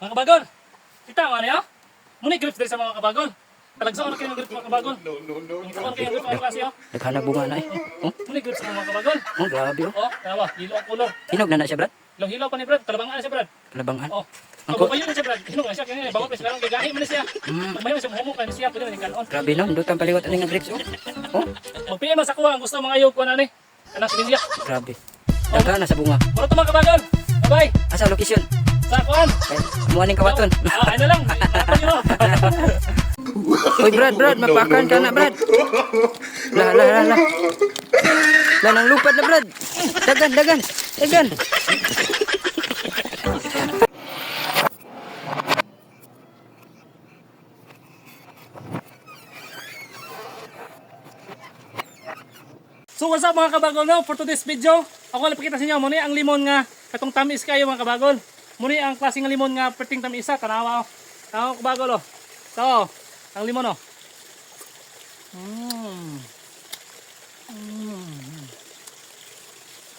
Mga kabagol. Kita mo ano yun? Muna grips dali sa mga kabagol. Talagsa ko na kayo ng grips mga kabagol. Ito ko na kayo ng grips mga klase oh. Naghanap bunga na eh. Oh, Muna grips sa mga kabagol. oh grabe oh. Oh, tawa, hilo ang kulor. Hinog na siya, Brad. Hilaw pa ni Brad, kalabangan na siya Brad. Kalabangan. Oh. Ang Ang bayo na siya Brad, hinog na siya kaya bago pa siya lang gahi man na siya. Magmayo siya mo kay siya pwede man kanon. Grabe no, dutan paliwat ani nga grapes oh. Oh, Magpili man sa kuha ang gusto mga ayog ko na ni. Kanang silya. grabe. Daghan na sa bunga. Mura to mga kabagol. Bye. Asa location? Sa kuan. Kay muaning kawaton. Ay na lang. Hanapan niyo. Oy Brad, mapakan ka na Brad. La. La nang lupad na Brad. Dagan. So what's up mga kabagol no? For today's video, ako lang pakita sa inyo muna ang limon nga katong tamis kayo mga kabagol. Muna ang klase nga limon nga perting tamis isa tanawa oh. Tanawa kabagol oh. So, ang limon oh.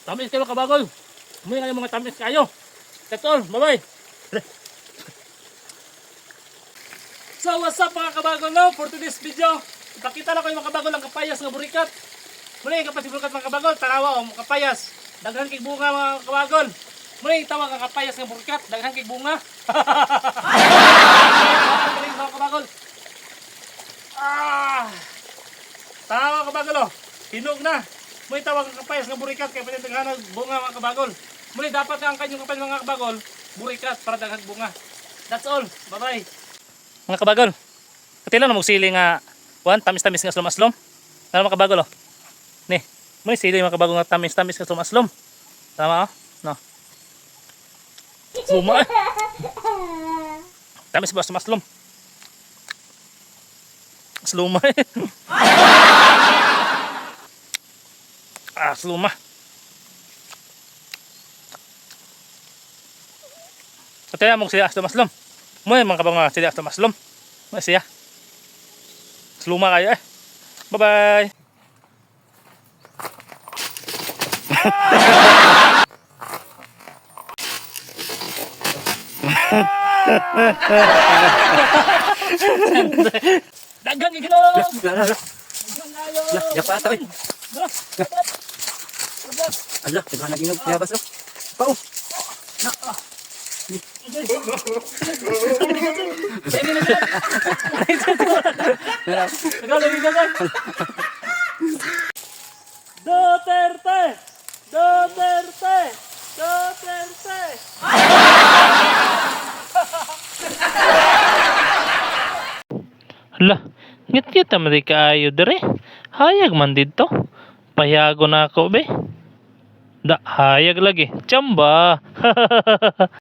Tamis kayo kabagol. Muna ang mga tamis kayo. That's all. Bye-bye. So what's up mga kabagol no? For today's video, ipakita na ko yung mga kabagol ang kapayas nga burikat. Muna yung kapasibukat mga kabagol, tanawa o kapayas. Daghan kay bunga mga kabagol. Muna yung tawag ang kapayas ng burikat, daghan kay bunga. Mga kabagol. Tanawa kabagol o. Hinog na. Muna yung tawag ang kapayas ng burikat, kaya pwede daghan ng bunga mga kabagol. Muna dapat ang kanyang kapayas mga kabagol, burikat para daghan bunga. That's all. Bye-bye. Mga kabagol, katila na magsili nga, tamis-tamis nga aslom-aslom. Ano mga kabagol o? Nih, may sili mga kabagong nga tamis-tamis nga sumaslom. Tama oh? No. Suma eh. Tamis ba sumaslom? Sluma eh. Sluma. Kataya mong siya sumaslom. May mga kabagong nga siya sumaslom. May siya. Sluma kayo eh. Bye-bye. Dagang giginom. Ya pa oy. Allah, daghan na ginog yabas oh. Pao. Duterte! Hala, ngit-ngit naman di kaayo dire. Hayag man dito. Payago na ako be. Da, hayag lagi. Chamba!